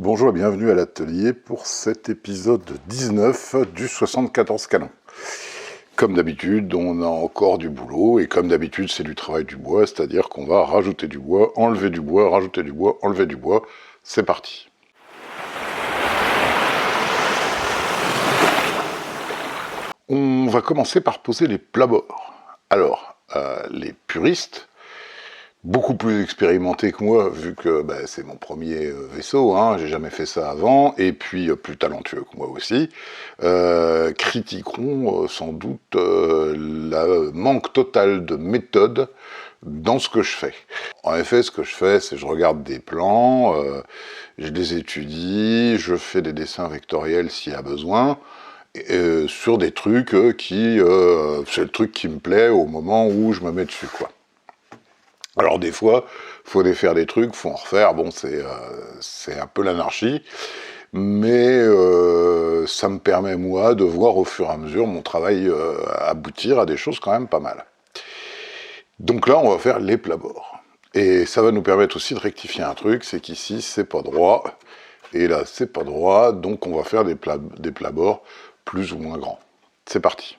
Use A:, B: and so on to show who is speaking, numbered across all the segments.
A: Bonjour et bienvenue à l'atelier pour cet épisode 19 du 74 canon. Comme d'habitude, on a encore du boulot, et comme d'habitude, c'est du travail du bois, c'est-à-dire qu'on va rajouter du bois, enlever du bois, rajouter du bois, enlever du bois. C'est parti. On va commencer par poser les plabords. Alors, les puristes, beaucoup plus expérimentés que moi, vu que c'est mon premier vaisseau, j'ai jamais fait ça avant, et puis plus talentueux que moi aussi, critiqueront sans doute le manque total de méthode dans ce que je fais. En effet, ce que je fais, c'est que je regarde des plans, je les étudie, je fais des dessins vectoriels s'il y a besoin, sur des trucs c'est le truc qui me plaît au moment où je me mets dessus, quoi. Alors des fois, faut défaire des trucs, faut en refaire, bon c'est un peu l'anarchie, mais ça me permet moi de voir au fur et à mesure mon travail aboutir à des choses quand même pas mal. Donc là on va faire les plabords. Et ça va nous permettre aussi de rectifier un truc, c'est qu'ici c'est pas droit, et là c'est pas droit, donc on va faire des plabords plus ou moins grands. C'est parti.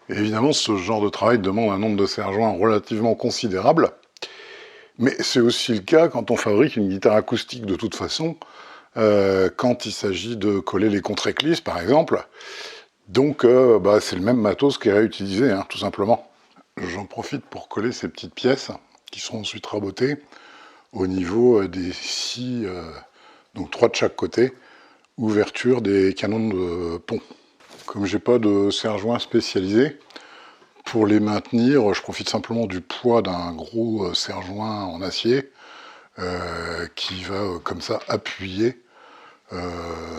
A: Évidemment, ce genre de travail demande un nombre de serre-joints relativement considérable, mais c'est aussi le cas quand on fabrique une guitare acoustique de toute façon, quand il s'agit de coller les contre-éclisses par exemple. Donc c'est le même matos qui est réutilisé, tout simplement. J'en profite pour coller ces petites pièces qui seront ensuite rabotées au niveau des scies, donc 3 de chaque côté, ouverture des canons de pont. Comme j'ai pas de serre-joint spécialisé, pour les maintenir, je profite simplement du poids d'un gros serre-joint en acier qui va comme ça appuyer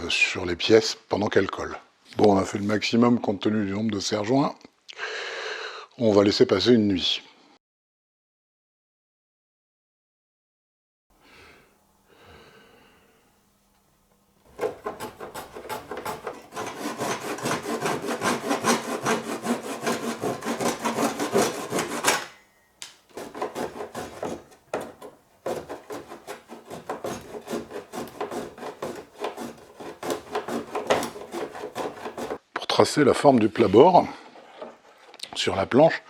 A: sur les pièces pendant qu'elles collent. Bon, on a fait le maximum compte tenu du nombre de serre-joints. On va laisser passer une nuit. Tracer la forme du plat-bord sur la planche,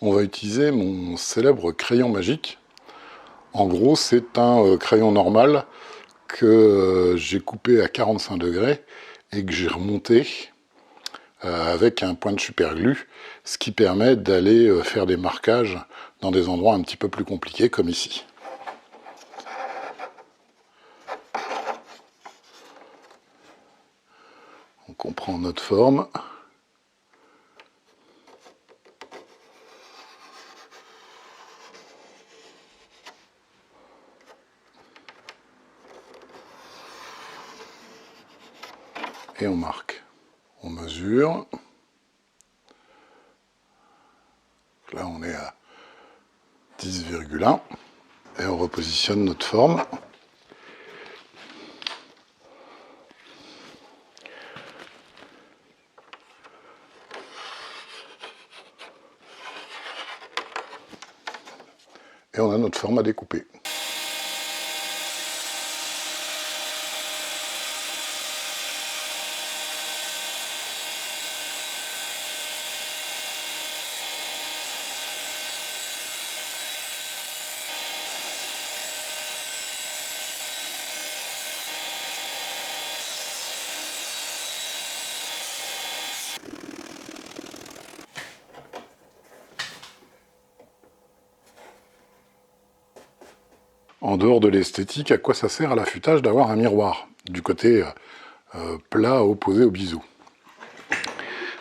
A: on va utiliser mon célèbre crayon magique. En gros, c'est un crayon normal que j'ai coupé à 45 degrés et que j'ai remonté avec un point de super-glue, ce qui permet d'aller faire des marquages dans des endroits un petit peu plus compliqués, comme ici. Donc on prend notre forme. Et on marque. On mesure. Là on est à 10,1. Et on repositionne notre forme. Et on a notre forme à découper. En dehors de l'esthétique, à quoi ça sert à l'affûtage d'avoir un miroir du côté plat opposé au biseau?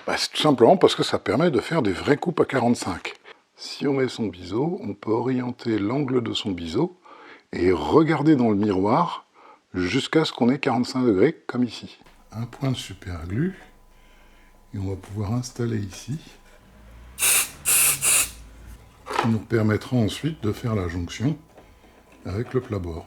A: C'est tout simplement parce que ça permet de faire des vraies coupes à 45. Si on met son biseau, on peut orienter l'angle de son biseau et regarder dans le miroir jusqu'à ce qu'on ait 45 degrés, comme ici. Un point de super glue, et on va pouvoir installer ici, qui nous permettra ensuite de faire la jonction avec le plat-bord.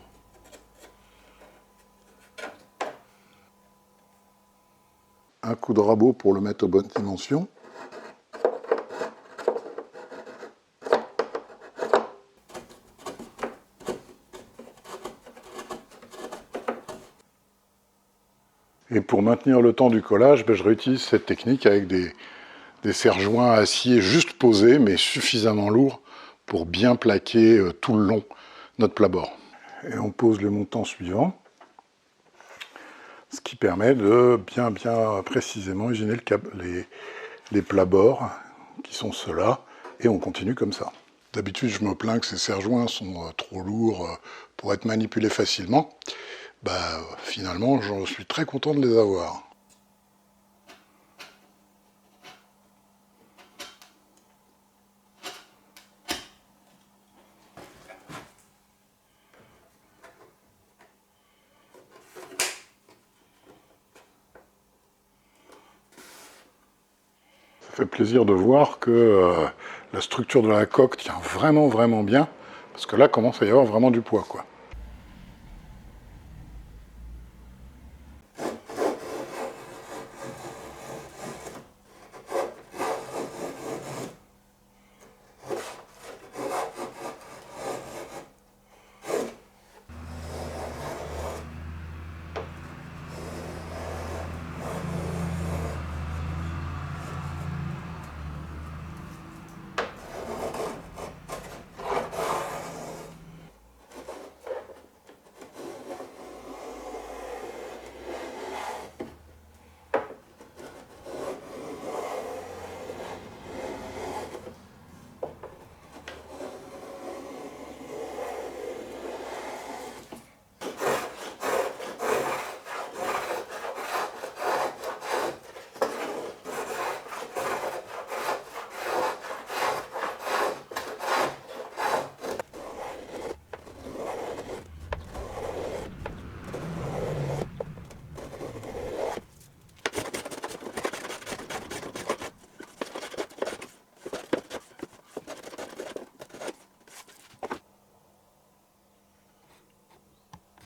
A: Un coup de rabot pour le mettre aux bonnes dimensions. Et pour maintenir le temps du collage, je réutilise cette technique avec des serre-joints à acier juste posés, mais suffisamment lourds pour bien plaquer tout le long notre plat-bord. Et on pose le montant suivant, ce qui permet de bien précisément usiner les plats-bords, qui sont ceux-là, et on continue comme ça. D'habitude, je me plains que ces serre-joints sont trop lourds pour être manipulés facilement. Finalement, j'en suis très content de les avoir. Ça fait plaisir de voir que la structure de la coque tient vraiment bien, parce que là, commence à y avoir vraiment du poids, quoi.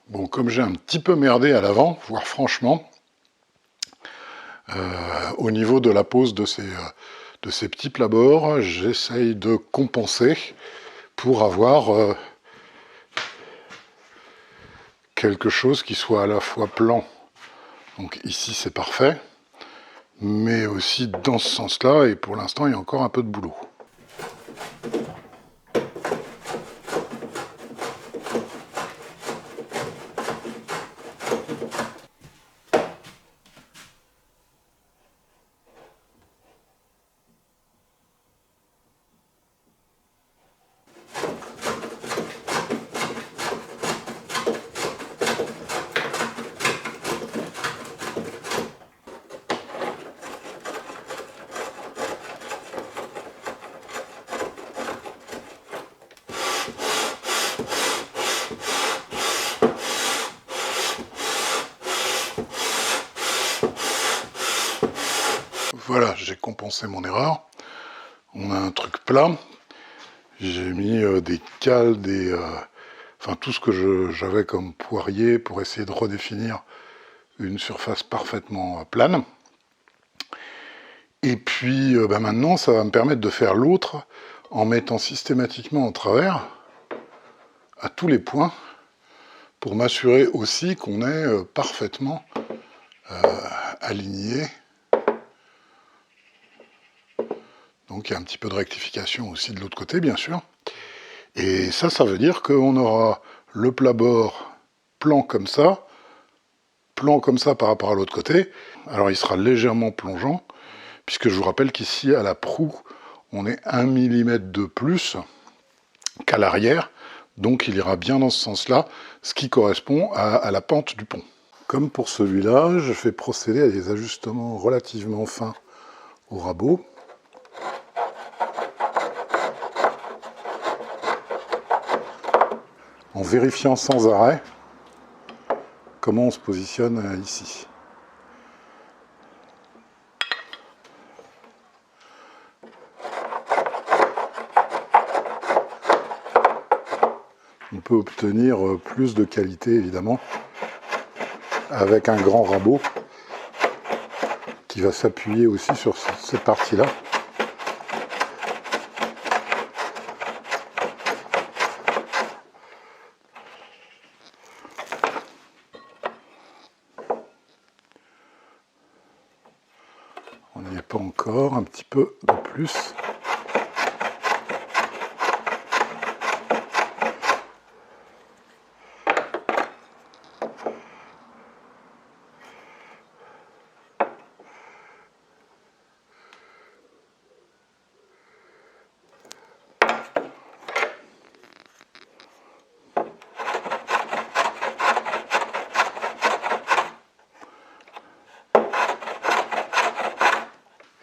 A: Bon, comme j'ai un petit peu merdé à l'avant, voire franchement, au niveau de la pose de ces petits plats-bords, j'essaye de compenser pour avoir quelque chose qui soit à la fois plan. Donc ici c'est parfait, mais aussi dans ce sens-là, et pour l'instant il y a encore un peu de boulot. Voilà, j'ai compensé mon erreur. On a un truc plat. J'ai mis des cales, enfin tout ce que j'avais comme poirier pour essayer de redéfinir une surface parfaitement plane. Et puis maintenant, ça va me permettre de faire l'autre en mettant systématiquement en travers à tous les points pour m'assurer aussi qu'on est parfaitement aligné. Donc il y a un petit peu de rectification aussi de l'autre côté, bien sûr. Et ça veut dire qu'on aura le plat-bord plan comme ça par rapport à l'autre côté. Alors il sera légèrement plongeant, puisque je vous rappelle qu'ici, à la proue, on est 1 mm de plus qu'à l'arrière, donc il ira bien dans ce sens-là, ce qui correspond à la pente du pont. Comme pour celui-là, je vais procéder à des ajustements relativement fins au rabot. En vérifiant sans arrêt comment on se positionne ici. On peut obtenir plus de qualité évidemment avec un grand rabot qui va s'appuyer aussi sur cette partie-là. On n'y est pas encore, un petit peu de plus.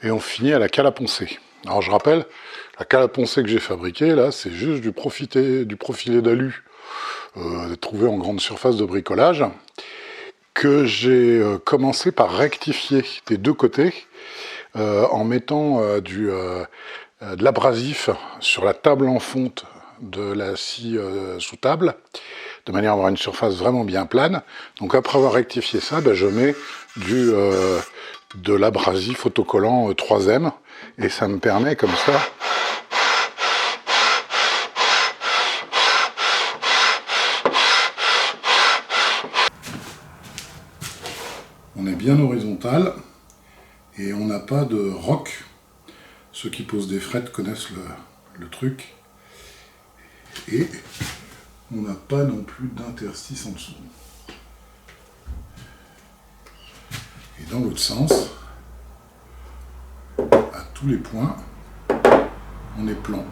A: Et on finit à la cale à poncer. Alors je rappelle, la cale à poncer que j'ai fabriquée, là, c'est juste du profilé d'alu trouvé en grande surface de bricolage, que j'ai commencé par rectifier des deux côtés en mettant de l'abrasif sur la table en fonte de la scie sous table, de manière à avoir une surface vraiment bien plane. Donc après avoir rectifié ça, je mets de l'abrasif autocollant 3M, et ça me permet comme ça on est bien horizontal et on n'a pas de roc. Ceux qui posent des frettes connaissent le truc. Et on n'a pas non plus d'interstice en dessous. Et dans l'autre sens, à tous les points, on est plan.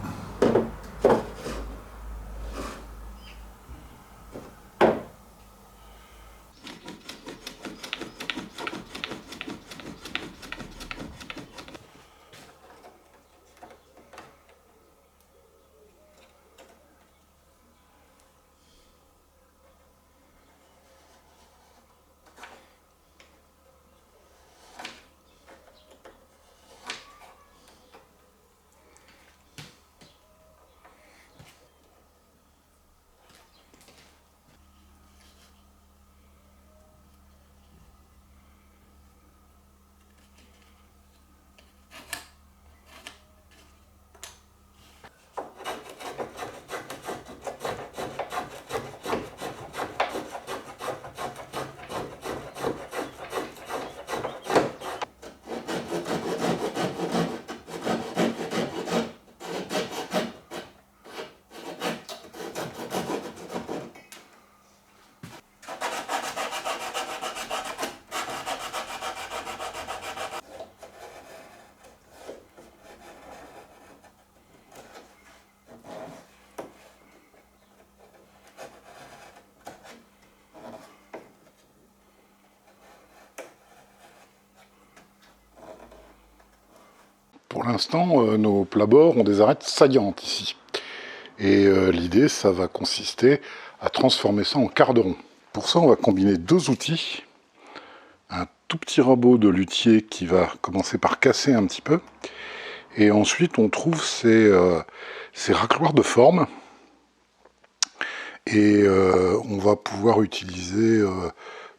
A: Pour l'instant, nos plabords ont des arêtes saillantes ici. Et l'idée, ça va consister à transformer ça en quart de rond. Pour ça, on va combiner deux outils. Un tout petit rabot de luthier qui va commencer par casser un petit peu. Et ensuite, on trouve ces racloirs de forme. Et on va pouvoir utiliser,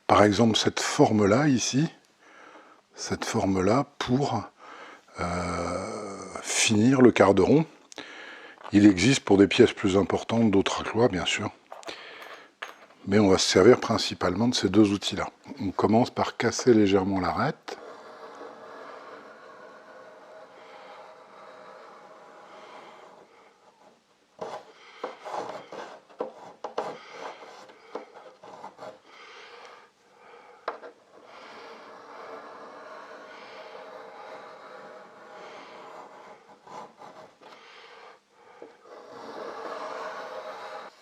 A: par exemple, cette forme-là, ici. Cette forme-là pour finir le quart de rond. Il existe pour des pièces plus importantes d'autres racloirs, bien sûr. Mais on va se servir principalement de ces deux outils-là. On commence par casser légèrement l'arête.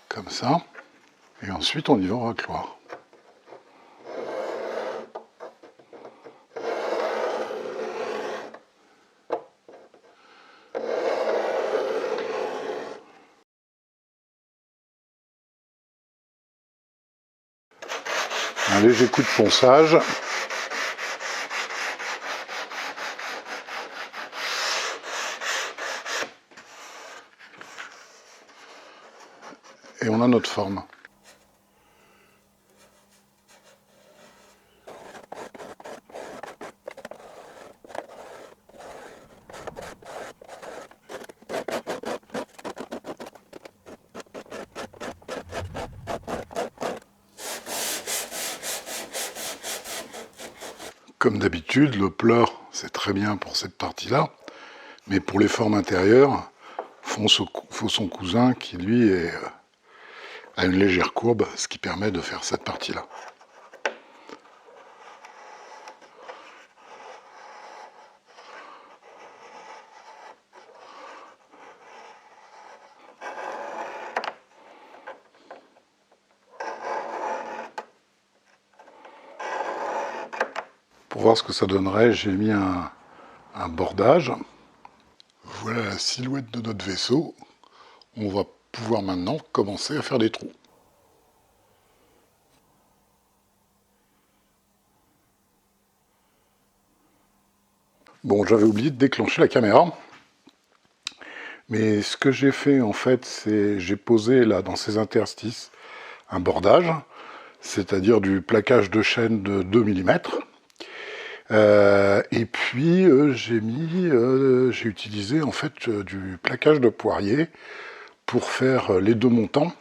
A: Comme ça. Et ensuite, on y va au racloir. Un léger coup de ponçage. Et on a notre forme. Comme d'habitude, le pleur, c'est très bien pour cette partie-là, mais pour les formes intérieures, faut son cousin qui, lui, a une légère courbe, ce qui permet de faire cette partie-là. Pour voir ce que ça donnerait, j'ai mis un bordage. Voilà la silhouette de notre vaisseau. On va pouvoir maintenant commencer à faire des trous. Bon, j'avais oublié de déclencher la caméra. Mais ce que j'ai fait en fait, c'est j'ai posé là dans ces interstices un bordage, c'est-à-dire du plaquage de chaîne de 2 mm. Et puis j'ai utilisé en fait du plaquage de poirier pour faire les deux montants,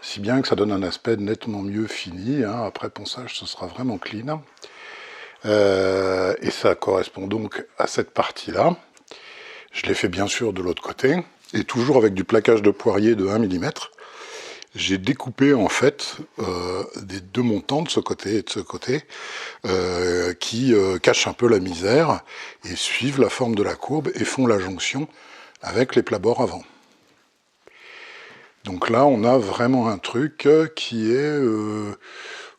A: si bien que ça donne un aspect nettement mieux fini. Hein. Après ponçage, ce sera vraiment clean. Et ça correspond donc à cette partie-là. Je l'ai fait bien sûr de l'autre côté, et toujours avec du plaquage de poirier de 1 mm. J'ai découpé en fait des deux montants de ce côté et de ce côté qui cachent un peu la misère et suivent la forme de la courbe et font la jonction avec les plabords avant. Donc là, on a vraiment un truc qui est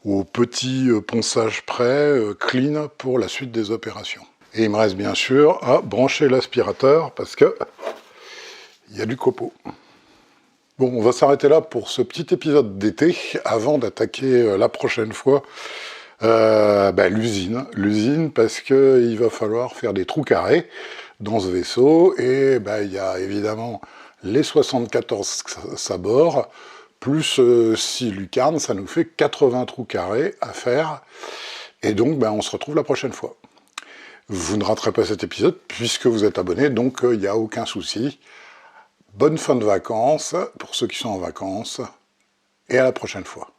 A: au petit ponçage près, clean pour la suite des opérations. Et il me reste bien sûr à brancher l'aspirateur parce que il y a du copeaux. Bon, on va s'arrêter là pour ce petit épisode d'été, avant d'attaquer la prochaine fois l'usine, parce qu'il va falloir faire des trous carrés dans ce vaisseau, et il y a évidemment les 74 sabords, plus 6 lucarnes, ça nous fait 80 trous carrés à faire, et donc on se retrouve la prochaine fois. Vous ne raterez pas cet épisode, puisque vous êtes abonné, donc il n'y a aucun souci. Bonne fin de vacances pour ceux qui sont en vacances, et à la prochaine fois.